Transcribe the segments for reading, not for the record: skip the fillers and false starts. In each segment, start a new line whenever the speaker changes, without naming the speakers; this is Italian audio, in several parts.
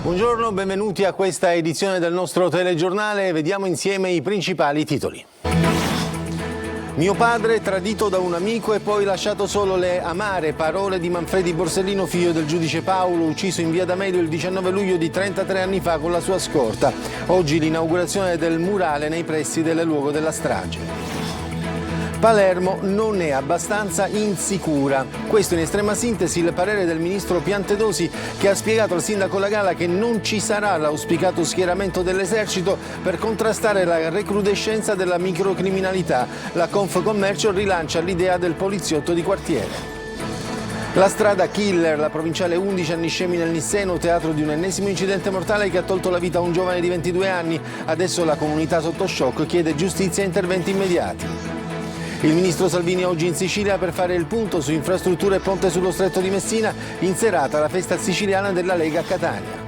Buongiorno, benvenuti a questa edizione del nostro telegiornale. Vediamo insieme i principali titoli. Mio padre tradito da un amico e poi lasciato solo, le amare parole di Manfredi Borsellino, figlio del giudice Paolo, ucciso in via D'Amelio il 19 luglio di 33 anni fa con la sua scorta. Oggi l'inaugurazione del murale nei pressi del luogo della strage. Palermo non è abbastanza insicura. Questo in estrema sintesi il parere del ministro Piantedosi, che ha spiegato al sindaco Lagalla che non ci sarà l'auspicato schieramento dell'esercito per contrastare la recrudescenza della microcriminalità. La Confcommercio rilancia l'idea del poliziotto di quartiere. La strada killer, la provinciale 11 a Niscemi nel Nisseno, teatro di un ennesimo incidente mortale che ha tolto la vita a un giovane di 22 anni. Adesso la comunità sotto shock chiede giustizia e interventi immediati. Il ministro Salvini oggi in Sicilia per fare il punto su infrastrutture e ponte sullo stretto di Messina, in serata la festa siciliana della Lega a Catania.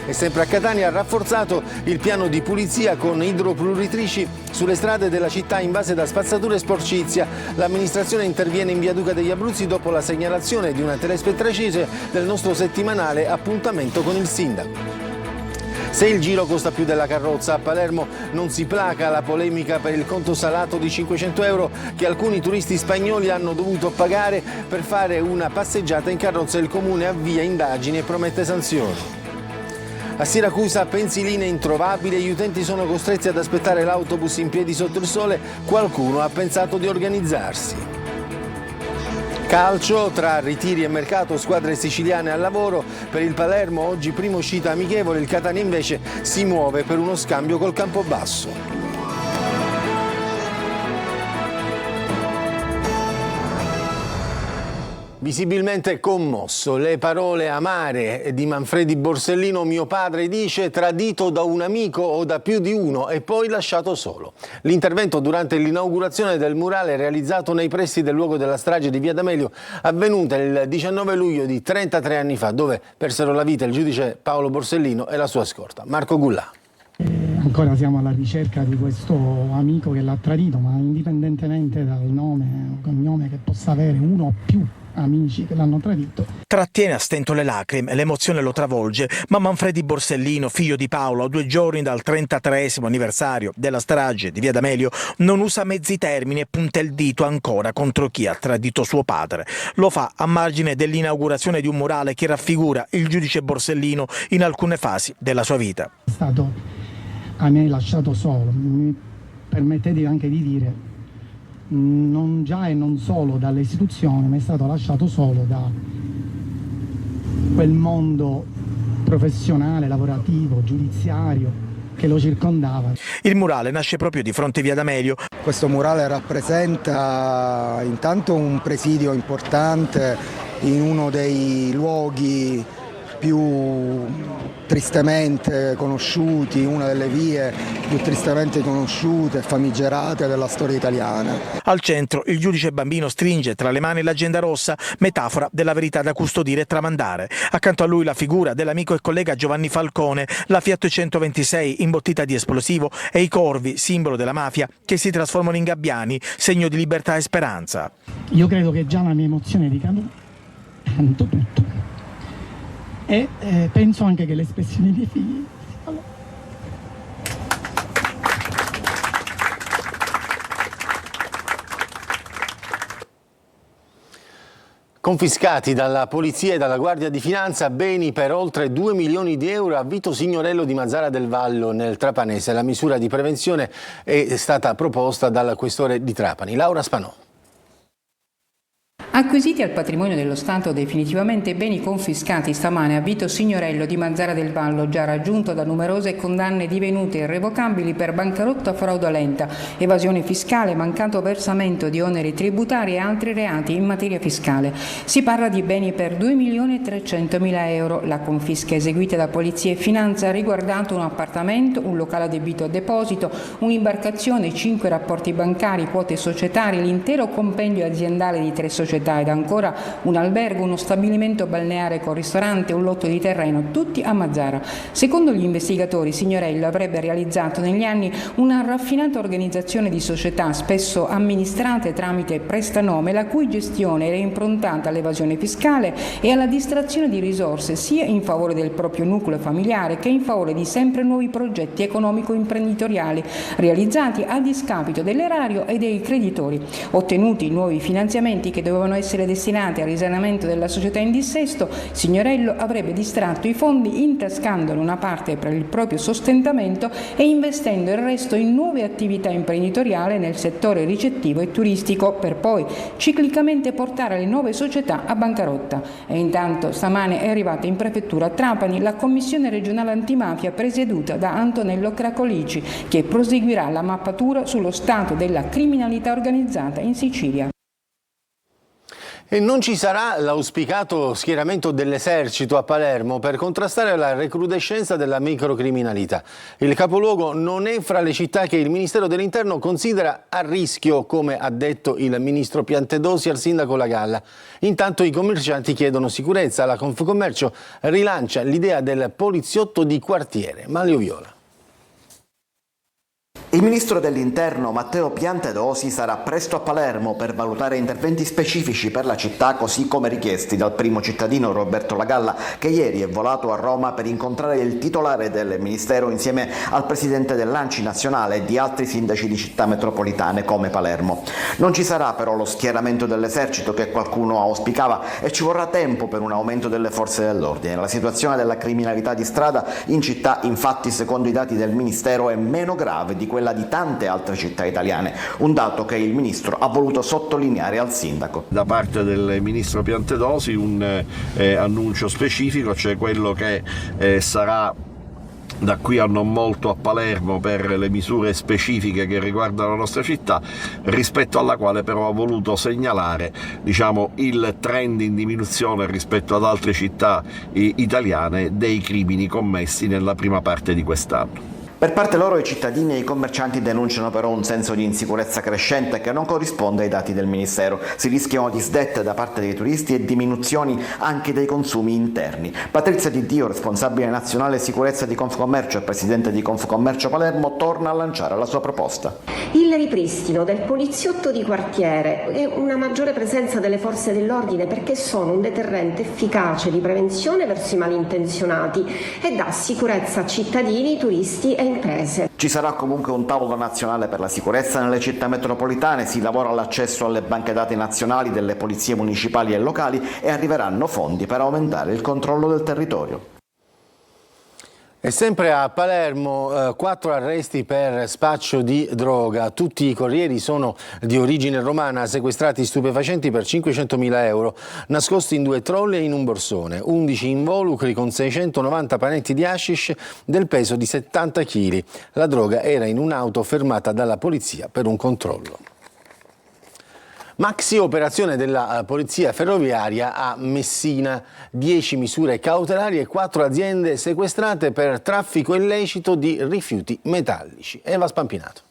E sempre a Catania ha rafforzato il piano di pulizia con idropluritrici sulle strade della città invase da spazzatura e sporcizia. L'amministrazione interviene in via Duca degli Abruzzi dopo la segnalazione di una telespettatrice del nostro settimanale Appuntamento con il sindaco. Se il giro costa più della carrozza, a Palermo non si placa la polemica per il conto salato di 500 euro che alcuni turisti spagnoli hanno dovuto pagare per fare una passeggiata in carrozza. Il comune avvia indagini e promette sanzioni. A Siracusa pensiline introvabili e gli utenti sono costretti ad aspettare l'autobus in piedi sotto il sole. Qualcuno ha pensato di organizzarsi. Calcio, tra ritiri e mercato, squadre siciliane al lavoro. Per il Palermo oggi prima uscita amichevole, il Catania invece si muove per uno scambio col Campobasso. Visibilmente commosso, le parole amare di Manfredi Borsellino. Mio padre, dice, tradito da un amico o da più di uno e poi lasciato solo. L'intervento durante l'inaugurazione del murale realizzato nei pressi del luogo della strage di via D'Amelio, avvenuta il 19 luglio di 33 anni fa, dove persero la vita il giudice Paolo Borsellino e la sua scorta. Marco Gullà.
Ancora siamo alla ricerca di questo amico che l'ha tradito, ma indipendentemente dal nome o cognome che possa avere, uno o più amici che l'hanno tradito.
Trattiene a stento le lacrime, l'emozione lo travolge, ma Manfredi Borsellino, figlio di Paolo, a 2 giorni dal 33esimo anniversario della strage di via D'Amelio, non usa mezzi termini e punta il dito ancora contro chi ha tradito suo padre. Lo fa a margine dell'inaugurazione di un murale che raffigura il giudice Borsellino in alcune fasi della sua vita.
È stato a me lasciato solo, mi permettete anche di dire, non già e non solo dalle istituzioni, ma è stato lasciato solo da quel mondo professionale, lavorativo, giudiziario che lo circondava.
Il murale nasce proprio di fronte via D'Amelio.
Questo murale rappresenta intanto un presidio importante in uno dei luoghi più tristemente conosciuti, una delle vie più tristemente conosciute e famigerate della storia italiana.
Al centro il giudice bambino stringe tra le mani l'agenda rossa, metafora della verità da custodire e tramandare. Accanto a lui la figura dell'amico e collega Giovanni Falcone, la Fiat 126 imbottita di esplosivo e i corvi, simbolo della mafia, che si trasformano in gabbiani, segno di libertà e speranza.
Io credo che già la mia emozione di canto tutto. E penso anche che l'espressione dei figli.
Confiscati dalla polizia e dalla Guardia di Finanza beni per oltre 2 milioni di euro a Vito Signorello di Mazara del Vallo nel Trapanese. La misura di prevenzione è stata proposta dal questore di Trapani, Laura Spanò.
Acquisiti al patrimonio dello Stato definitivamente beni confiscati stamane a Vito Signorello di Mazara del Vallo, già raggiunto da numerose condanne divenute irrevocabili per bancarotta fraudolenta, evasione fiscale, mancato versamento di oneri tributari e altri reati in materia fiscale. Si parla di beni per 2.300.000 euro. La confisca eseguita da Polizia e Finanza ha riguardato un appartamento, un locale adibito a deposito, un'imbarcazione, 5 rapporti bancari, quote societarie, l'intero compendio aziendale di 3 società società ed ancora un albergo, uno stabilimento balneare con ristorante e un lotto di terreno, tutti a Mazara. Secondo gli investigatori, Signorello avrebbe realizzato negli anni una raffinata organizzazione di società, spesso amministrate tramite prestanome, la cui gestione era improntata all'evasione fiscale e alla distrazione di risorse sia in favore del proprio nucleo familiare che in favore di sempre nuovi progetti economico-imprenditoriali realizzati a discapito dell'erario e dei creditori. Ottenuti nuovi finanziamenti che dovevano essere destinati al risanamento della società in dissesto, Signorello avrebbe distratto i fondi intascandone una parte per il proprio sostentamento e investendo il resto in nuove attività imprenditoriali nel settore ricettivo e turistico, per poi ciclicamente portare le nuove società a bancarotta. E intanto stamane è arrivata in prefettura a Trapani la commissione regionale antimafia presieduta da Antonello Cracolici, che proseguirà la mappatura sullo stato della criminalità organizzata in Sicilia.
E non ci sarà l'auspicato schieramento dell'esercito a Palermo per contrastare la recrudescenza della microcriminalità. Il capoluogo non è fra le città che il Ministero dell'Interno considera a rischio, come ha detto il ministro Piantedosi al sindaco Lagalla. Intanto i commercianti chiedono sicurezza. La Confcommercio rilancia l'idea del poliziotto di quartiere. Manlio Viola.
Il ministro dell'Interno Matteo Piantedosi sarà presto a Palermo per valutare interventi specifici per la città, così come richiesti dal primo cittadino Roberto Lagalla, che ieri è volato a Roma per incontrare il titolare del ministero insieme al presidente dell'ANCI nazionale e di altri sindaci di città metropolitane come Palermo. Non ci sarà però lo schieramento dell'esercito che qualcuno auspicava e ci vorrà tempo per un aumento delle forze dell'ordine. La situazione della criminalità di strada in città, infatti, secondo i dati del ministero, è meno grave di quella di tante altre città italiane, un dato che il ministro ha voluto sottolineare al sindaco.
Da parte del ministro Piantedosi un annuncio specifico, cioè quello che sarà da qui a non molto a Palermo per le misure specifiche che riguardano la nostra città, rispetto alla quale però ha voluto segnalare, diciamo, il trend in diminuzione rispetto ad altre città italiane dei crimini commessi nella prima parte di quest'anno.
Per parte loro i cittadini e i commercianti denunciano però un senso di insicurezza crescente che non corrisponde ai dati del Ministero. Si rischiano disdette da parte dei turisti e diminuzioni anche dei consumi interni. Patrizia Di Dio, responsabile nazionale sicurezza di Confcommercio e presidente di Confcommercio Palermo, torna a lanciare la sua proposta.
Il ripristino del poliziotto di quartiere e una maggiore presenza delle forze dell'ordine, perché sono un deterrente efficace di prevenzione verso i malintenzionati e dà sicurezza a cittadini, turisti e imprese.
Ci sarà comunque un tavolo nazionale per la sicurezza nelle città metropolitane, si lavora all'accesso alle banche dati nazionali delle polizie municipali e locali e arriveranno fondi per aumentare il controllo del territorio.
E sempre a Palermo, 4 arresti per spaccio di droga. Tutti i corrieri sono di origine romana, sequestrati stupefacenti per 500.000 euro, nascosti in 2 trolley e in un borsone, 11 involucri con 690 panetti di hashish del peso di 70 kg. La droga era in un'auto fermata dalla polizia per un controllo. Maxi operazione della Polizia Ferroviaria a Messina, 10 misure cautelari e 4 aziende sequestrate per traffico illecito di rifiuti metallici. Eva Spampinato.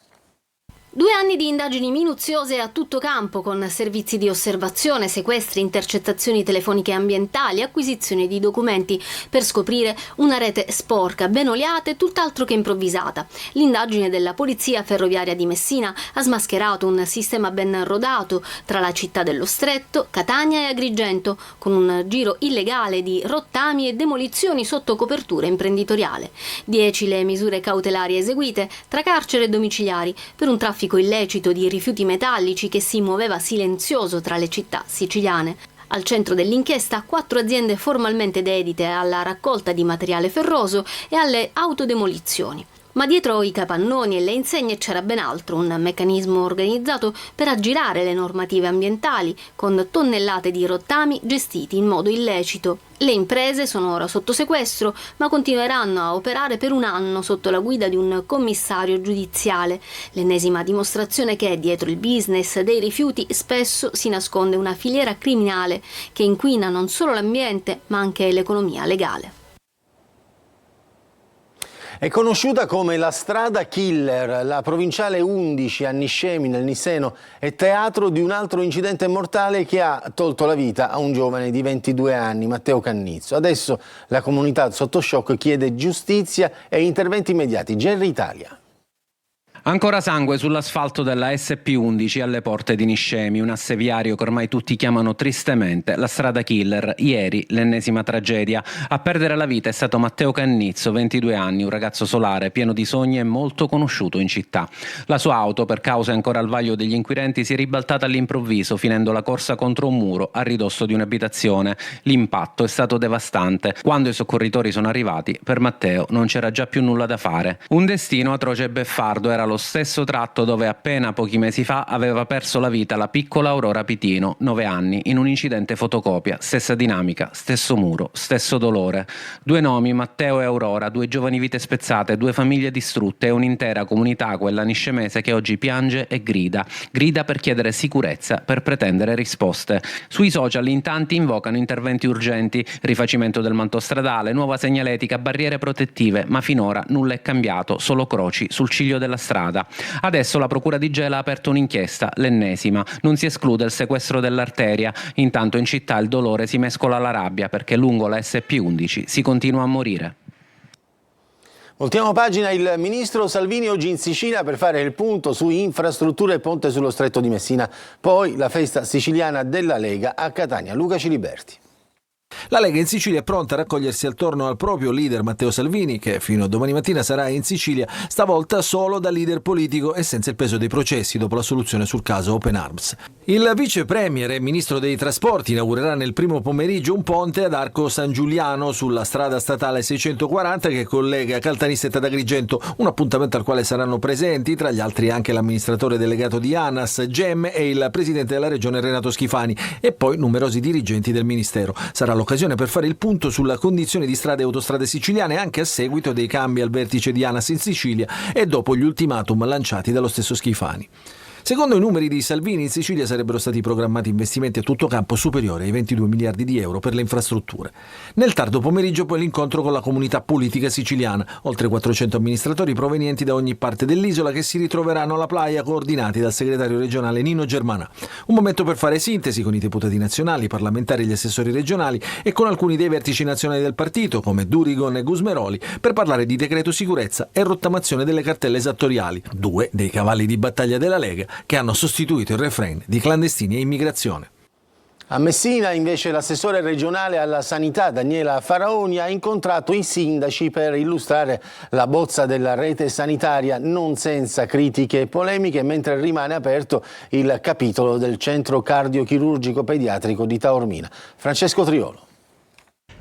2 anni di indagini minuziose a tutto campo, con servizi di osservazione, sequestri, intercettazioni telefoniche ambientali, acquisizione di documenti per scoprire una rete sporca, ben oliata e tutt'altro che improvvisata. L'indagine della Polizia Ferroviaria di Messina ha smascherato un sistema ben rodato tra la città dello Stretto, Catania e Agrigento, con un giro illegale di rottami e demolizioni sotto copertura imprenditoriale. 10 le misure cautelari eseguite, tra carcere e domiciliari, per un traffico illecito di rifiuti metallici che si muoveva silenzioso tra le città siciliane. Al centro dell'inchiesta 4 aziende formalmente dedite alla raccolta di materiale ferroso e alle autodemolizioni. Ma dietro i capannoni e le insegne c'era ben altro, un meccanismo organizzato per aggirare le normative ambientali, con tonnellate di rottami gestiti in modo illecito. Le imprese sono ora sotto sequestro, ma continueranno a operare per un anno sotto la guida di un commissario giudiziale. L'ennesima dimostrazione che dietro il business dei rifiuti spesso si nasconde una filiera criminale che inquina non solo l'ambiente, ma anche l'economia legale.
È conosciuta come la strada killer. La provinciale 11 a Niscemi, nel Nisseno, è teatro di un altro incidente mortale che ha tolto la vita a un giovane di 22 anni, Matteo Cannizzo. Adesso la comunità sotto shock chiede giustizia e interventi immediati. Gerry Italia.
Ancora sangue sull'asfalto della SP11 alle porte di Niscemi, un asse viario che ormai tutti chiamano tristemente la strada killer. Ieri l'ennesima tragedia. A perdere la vita è stato Matteo Cannizzo, 22 anni, un ragazzo solare, pieno di sogni e molto conosciuto in città. La sua auto, per cause ancora al vaglio degli inquirenti, si è ribaltata all'improvviso, finendo la corsa contro un muro a ridosso di un'abitazione. L'impatto è stato devastante. Quando i soccorritori sono arrivati, per Matteo non c'era già più nulla da fare. Un destino atroce e beffardo era lo stesso tratto dove appena pochi mesi fa aveva perso la vita la piccola Aurora Pitino, 9 anni, in un incidente fotocopia. Stessa dinamica, stesso muro, stesso dolore. Due nomi, Matteo e Aurora, due giovani vite spezzate, due famiglie distrutte e un'intera comunità, quella niscemese, che oggi piange e grida. Grida per chiedere sicurezza, per pretendere risposte. Sui social in tanti invocano interventi urgenti, rifacimento del manto stradale, nuova segnaletica, barriere protettive, ma finora nulla è cambiato, solo croci sul ciglio della strada. Adesso la procura di Gela ha aperto un'inchiesta, l'ennesima. Non si esclude il sequestro dell'arteria. Intanto in città il dolore si mescola alla rabbia perché lungo la SP11 si continua a morire.
Voltiamo pagina. Il ministro Salvini oggi in Sicilia per fare il punto su infrastrutture e ponte sullo Stretto di Messina. Poi la festa siciliana della Lega a Catania. Luca Ciliberti.
La Lega in Sicilia è pronta a raccogliersi attorno al proprio leader Matteo Salvini, che fino a domani mattina sarà in Sicilia, stavolta solo da leader politico e senza il peso dei processi dopo la soluzione sul caso Open Arms. Il vice premier e ministro dei trasporti inaugurerà nel primo pomeriggio un ponte ad Arco San Giuliano sulla strada statale 640 che collega Caltanissetta ad Agrigento, un appuntamento al quale saranno presenti tra gli altri anche l'amministratore delegato di ANAS, GEM, e il presidente della regione Renato Schifani, e poi numerosi dirigenti del ministero. Sarà l'occasione per fare il punto sulla condizione di strade e autostrade siciliane anche a seguito dei cambi al vertice di ANAS in Sicilia e dopo gli ultimatum lanciati dallo stesso Schifani. Secondo i numeri di Salvini, in Sicilia sarebbero stati programmati investimenti a tutto campo superiori ai 22 miliardi di euro per le infrastrutture. Nel tardo pomeriggio poi l'incontro con la comunità politica siciliana, oltre 400 amministratori provenienti da ogni parte dell'isola che si ritroveranno alla playa coordinati dal segretario regionale Nino Germanà. Un momento per fare sintesi con i deputati nazionali, i parlamentari e gli assessori regionali e con alcuni dei vertici nazionali del partito come Durigon e Gusmeroli per parlare di decreto sicurezza e rottamazione delle cartelle esattoriali, due dei cavalli di battaglia della Lega che hanno sostituito il refrain di clandestini e immigrazione.
A Messina invece l'assessore regionale alla sanità Daniela Faraoni ha incontrato i sindaci per illustrare la bozza della rete sanitaria, non senza critiche e polemiche, mentre rimane aperto il capitolo del centro cardiochirurgico pediatrico di Taormina. Francesco Triolo.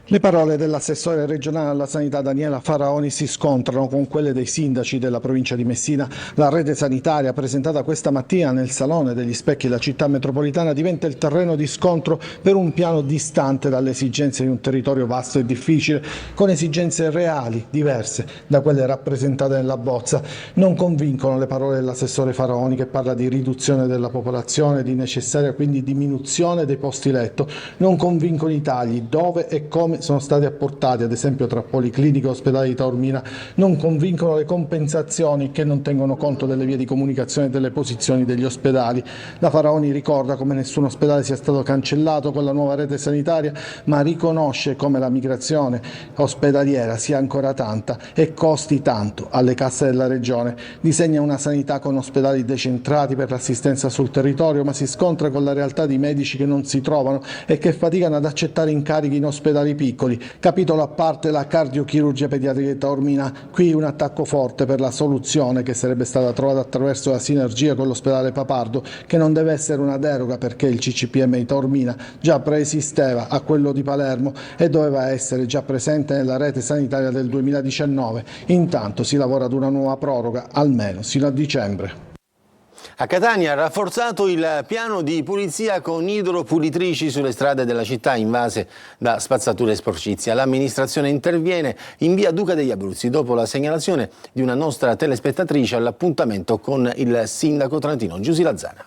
Le parole dell'assessore regionale alla sanità Daniela Faraoni si scontrano con quelle dei sindaci della provincia di Messina. La rete sanitaria presentata questa mattina nel Salone degli Specchi della città metropolitana diventa il terreno di scontro per un piano distante dalle esigenze di un territorio vasto e difficile, con esigenze reali, diverse da quelle rappresentate nella bozza. Non convincono le parole dell'assessore Faraoni, che parla di riduzione della popolazione, di necessaria quindi diminuzione dei posti letto. Non convincono i tagli, dove e come sono stati apportati, ad esempio tra Policlinico e Ospedale di Taormina. Non convincono le compensazioni, che non tengono conto delle vie di comunicazione e delle posizioni degli ospedali. La Faraoni ricorda come nessun ospedale sia stato cancellato con la nuova rete sanitaria, ma riconosce come la migrazione ospedaliera sia ancora tanta e costi tanto alle casse della regione. Disegna una sanità con ospedali decentrati per l'assistenza sul territorio, ma si scontra con la realtà di medici che non si trovano e che faticano ad accettare incarichi in ospedali piccoli. Capitolo a parte la cardiochirurgia pediatrica di Taormina. Qui un attacco forte per la soluzione che sarebbe stata trovata attraverso la sinergia con l'ospedale Papardo, che non deve essere una deroga perché il CCPM di Taormina già preesisteva a quello di Palermo e doveva essere già presente nella rete sanitaria del 2019. Intanto si lavora ad una nuova proroga, almeno sino a dicembre.
A Catania ha rafforzato il piano di pulizia con idropulitrici sulle strade della città invase da spazzature e sporcizia. L'amministrazione interviene in via Duca degli Abruzzi dopo la segnalazione di una nostra telespettatrice all'appuntamento con il sindaco trentino Giusy Lazzana.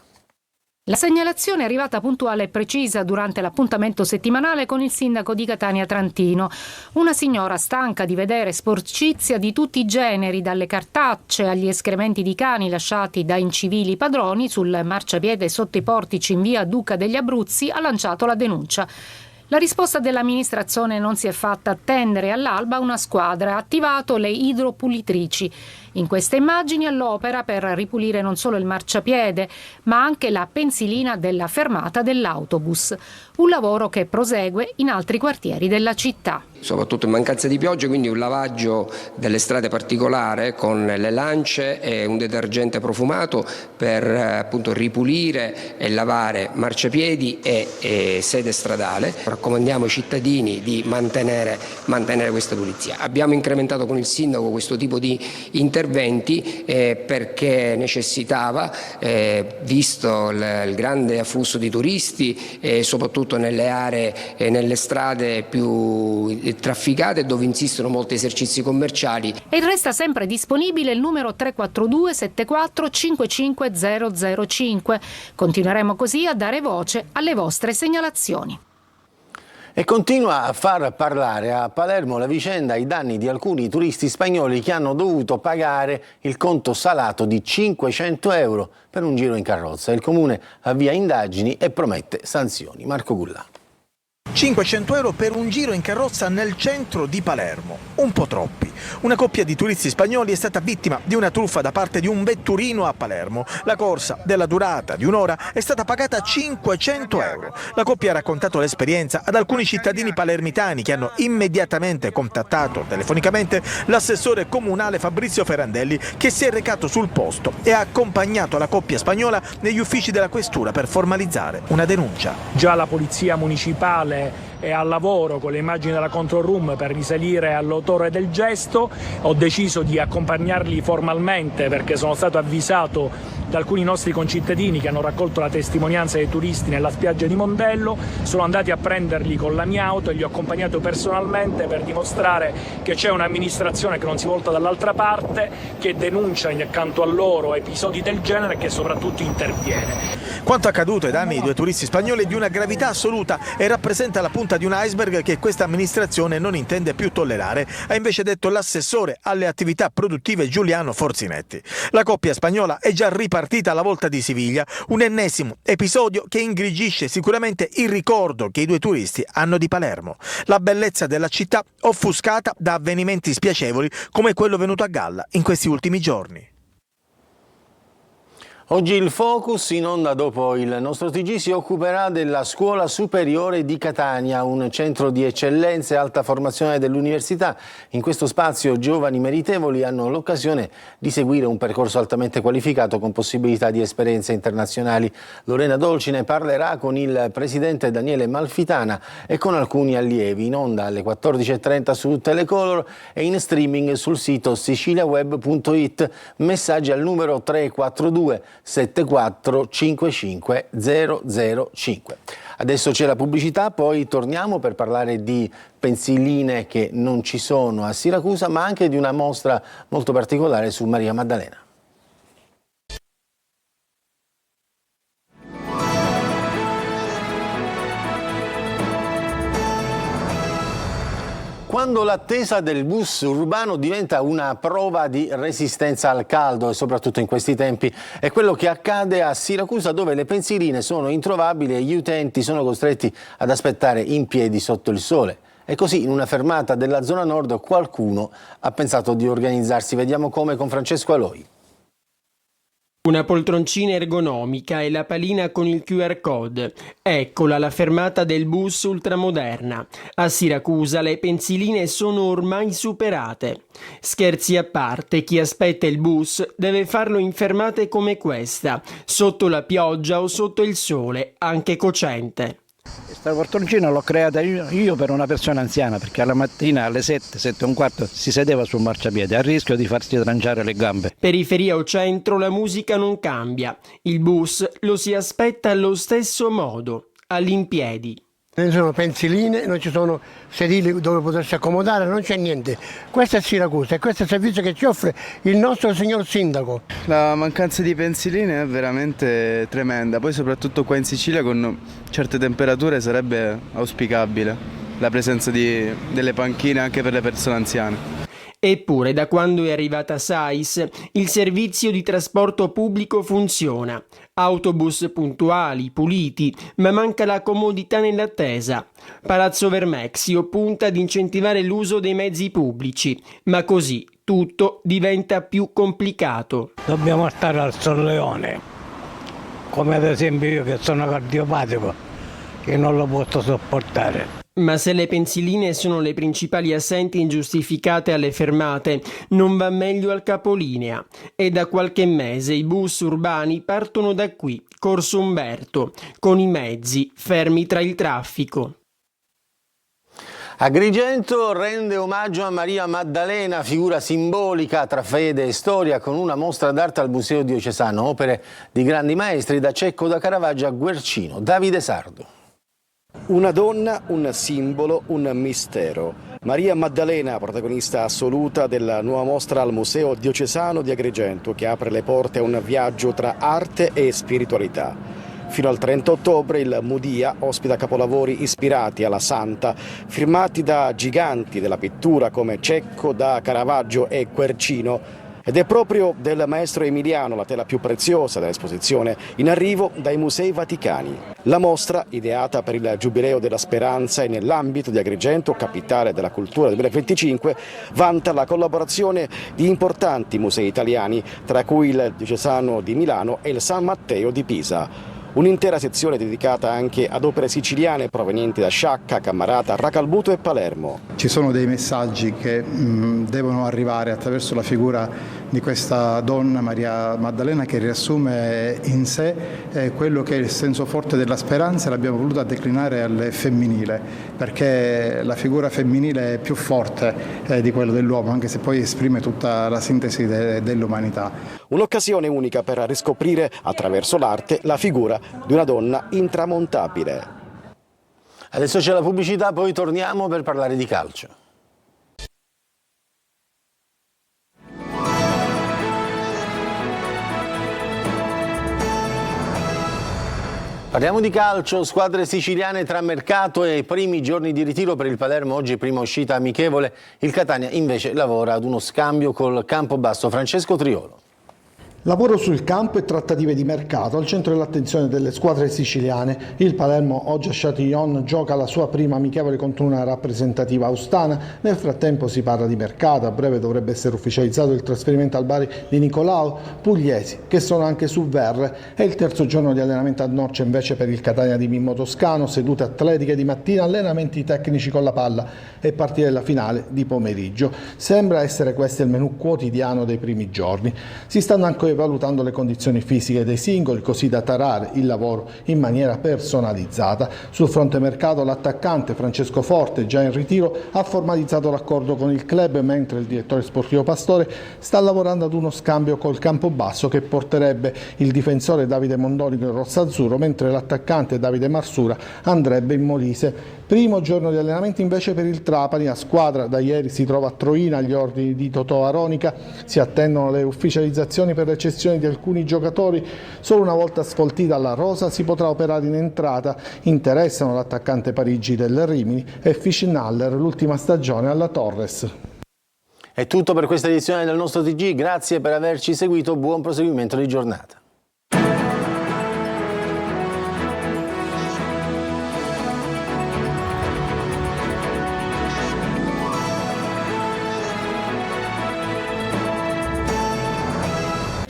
La segnalazione è arrivata puntuale e precisa durante l'appuntamento settimanale con il sindaco di Catania Trantino. Una signora stanca di vedere sporcizia di tutti i generi, dalle cartacce agli escrementi di cani lasciati da incivili padroni sul marciapiede sotto i portici in via Duca degli Abruzzi, ha lanciato la denuncia. La risposta dell'amministrazione non si è fatta attendere. All'alba una squadra ha attivato le idropulitrici. In queste immagini all'opera per ripulire non solo il marciapiede, ma anche la pensilina della fermata dell'autobus. Un lavoro che prosegue in altri quartieri della città.
Soprattutto in mancanza di pioggia, quindi un lavaggio delle strade particolare con le lance e un detergente profumato per appunto ripulire e lavare marciapiedi e sede stradale. Raccomandiamo ai cittadini di mantenere questa pulizia. Abbiamo incrementato con il sindaco questo tipo di interventi perché necessitava, visto il grande afflusso di turisti e soprattutto nelle aree e nelle strade più trafficate dove insistono molti esercizi commerciali.
E resta sempre disponibile il numero 342 74 55 005. Continueremo così a dare voce alle vostre segnalazioni.
E continua a far parlare a Palermo la vicenda ai danni di alcuni turisti spagnoli che hanno dovuto pagare il conto salato di 500 euro per un giro in carrozza. Il comune avvia indagini e promette sanzioni. Marco Gullà.
500 euro per un giro in carrozza nel centro di Palermo, un po' troppi. Una coppia di turisti spagnoli è stata vittima di una truffa da parte di un vetturino a Palermo. La corsa, della durata di un'ora, è stata pagata 500 euro. La coppia ha raccontato l'esperienza ad alcuni cittadini palermitani che hanno immediatamente contattato telefonicamente l'assessore comunale Fabrizio Ferrandelli, che si è recato sul posto e ha accompagnato la coppia spagnola negli uffici della questura per formalizzare una denuncia.
Già la polizia municipale è al lavoro con le immagini della control room per risalire all'autore del gesto. Ho deciso di accompagnarli formalmente perché sono stato avvisato da alcuni nostri concittadini che hanno raccolto la testimonianza dei turisti nella spiaggia di Mondello. Sono andati a prenderli con la mia auto e li ho accompagnati personalmente per dimostrare che c'è un'amministrazione che non si volta dall'altra parte, che denuncia accanto a loro episodi del genere e che soprattutto interviene.
Quanto accaduto ai danni di due turisti spagnoli è di una gravità assoluta e rappresenta la punta di un iceberg che questa amministrazione non intende più tollerare, ha invece detto l'assessore alle attività produttive Giuliano Forzinetti. La coppia spagnola è già ripartita alla volta di Siviglia, un ennesimo episodio che ingrigisce sicuramente il ricordo che i due turisti hanno di Palermo. La bellezza della città offuscata da avvenimenti spiacevoli come quello venuto a galla in questi ultimi giorni.
Oggi il Focus, in onda dopo il nostro TG, si occuperà della Scuola Superiore di Catania, un centro di eccellenza e alta formazione dell'università. In questo spazio giovani meritevoli hanno l'occasione di seguire un percorso altamente qualificato con possibilità di esperienze internazionali. Lorena Dolci ne parlerà con il presidente Daniele Malfitana e con alcuni allievi, in onda alle 14.30 su Telecolor e in streaming sul sito siciliaweb.it. Messaggi al numero 342 74 55 005. Adesso c'è la pubblicità, poi torniamo per parlare di pensiline che non ci sono a Siracusa, ma anche di una mostra molto particolare su Maria Maddalena. Quando l'attesa del bus urbano diventa una prova di resistenza al caldo, e soprattutto in questi tempi, è quello che accade a Siracusa, dove le pensiline sono introvabili e gli utenti sono costretti ad aspettare in piedi sotto il sole. E così in una fermata della zona nord qualcuno ha pensato di organizzarsi. Vediamo come con Francesco Aloi.
Una poltroncina ergonomica e la palina con il QR code. Eccola la fermata del bus ultramoderna. A Siracusa le pensiline sono ormai superate. Scherzi a parte, chi aspetta il bus deve farlo in fermate come questa, sotto la pioggia o sotto il sole, anche cocente.
Questa poltroncina l'ho creata io per una persona anziana, perché alla mattina alle 7:15 si sedeva sul marciapiede a rischio di farsi tranciare le gambe.
Periferia o centro, la musica non cambia. Il bus lo si aspetta allo stesso modo, all'impiedi.
Non ci sono pensiline, non ci sono sedili dove potersi accomodare, non c'è niente. Questo è Siracusa e questo è il servizio che ci offre il nostro signor sindaco.
La mancanza di pensiline è veramente tremenda, poi soprattutto qua in Sicilia con certe temperature sarebbe auspicabile la presenza delle panchine anche per le persone anziane.
Eppure, da quando è arrivata SAIS, il servizio di trasporto pubblico funziona. Autobus puntuali, puliti, ma manca la comodità nell'attesa. Palazzo Vermexio punta ad incentivare l'uso dei mezzi pubblici, ma così tutto diventa più complicato.
Dobbiamo stare al solleone, come ad esempio io che sono cardiopatico, che non lo posso sopportare.
Ma se le pensiline sono le principali assenti ingiustificate alle fermate, non va meglio al capolinea. E da qualche mese i bus urbani partono da qui, Corso Umberto, con i mezzi fermi tra il traffico.
Agrigento rende omaggio a Maria Maddalena, figura simbolica tra fede e storia, con una mostra d'arte al Museo Diocesano, opere di grandi maestri da Cecco da Caravaggio a Guercino. Davide Sardo.
Una donna, un simbolo, un mistero. Maria Maddalena, protagonista assoluta della nuova mostra al Museo Diocesano di Agrigento, che apre le porte a un viaggio tra arte e spiritualità. Fino al 30 ottobre il Mudia ospita capolavori ispirati alla Santa, firmati da giganti della pittura come Cecco da Caravaggio e Guercino. Ed è proprio del maestro Emiliano la tela più preziosa dell'esposizione, in arrivo dai Musei Vaticani. La mostra, ideata per il Giubileo della Speranza e nell'ambito di Agrigento, capitale della cultura 2025, vanta la collaborazione di importanti musei italiani, tra cui il Diocesano di Milano e il San Matteo di Pisa. Un'intera sezione dedicata anche ad opere siciliane provenienti da Sciacca, Cammarata, Racalbuto e Palermo.
Ci sono dei messaggi che devono arrivare attraverso la figura di questa donna, Maria Maddalena, che riassume in sé quello che è il senso forte della speranza, e l'abbiamo voluta declinare al femminile, perché la figura femminile è più forte di quello dell'uomo, anche se poi esprime tutta la sintesi dell'umanità.
Un'occasione unica per riscoprire attraverso l'arte la figura di una donna intramontabile.
Adesso c'è la pubblicità, poi torniamo per parlare di calcio. Parliamo di calcio, squadre siciliane tra mercato e primi giorni di ritiro per il Palermo, oggi prima uscita amichevole, il Catania invece lavora ad uno scambio col Campobasso. Francesco Triolo.
Lavoro sul campo e trattative di mercato al centro dell'attenzione delle squadre siciliane. Il Palermo, oggi a Châtillon, gioca la sua prima amichevole contro una rappresentativa austana. Nel frattempo si parla di mercato, a breve dovrebbe essere ufficializzato il trasferimento al Bari di Nicolao. Pugliesi, che sono anche su Verre. È il terzo giorno di allenamento a Norcia invece per il Catania di Mimmo Toscano, sedute atletiche di mattina, allenamenti tecnici con la palla e partire la finale di pomeriggio. Sembra essere questo il menù quotidiano dei primi giorni. Si stanno anche valutando le condizioni fisiche dei singoli, così da tarare il lavoro in maniera personalizzata. Sul fronte mercato l'attaccante Francesco Forte, già in ritiro, ha formalizzato l'accordo con il club, mentre il direttore sportivo Pastore sta lavorando ad uno scambio col Campobasso che porterebbe il difensore Davide Mondonico in rosso-azzurro, mentre l'attaccante Davide Marsura andrebbe in Molise. Primo giorno di allenamento invece per il Trapani, la squadra da ieri si trova a Troina agli ordini di Totò Aronica, si attendono le ufficializzazioni per le cessioni di alcuni giocatori, solo una volta sfoltita la rosa si potrà operare in entrata, interessano l'attaccante Parigi del Rimini e Fischnaller, l'ultima stagione alla Torres.
È tutto per questa edizione del nostro TG, grazie per averci seguito, buon proseguimento di giornata.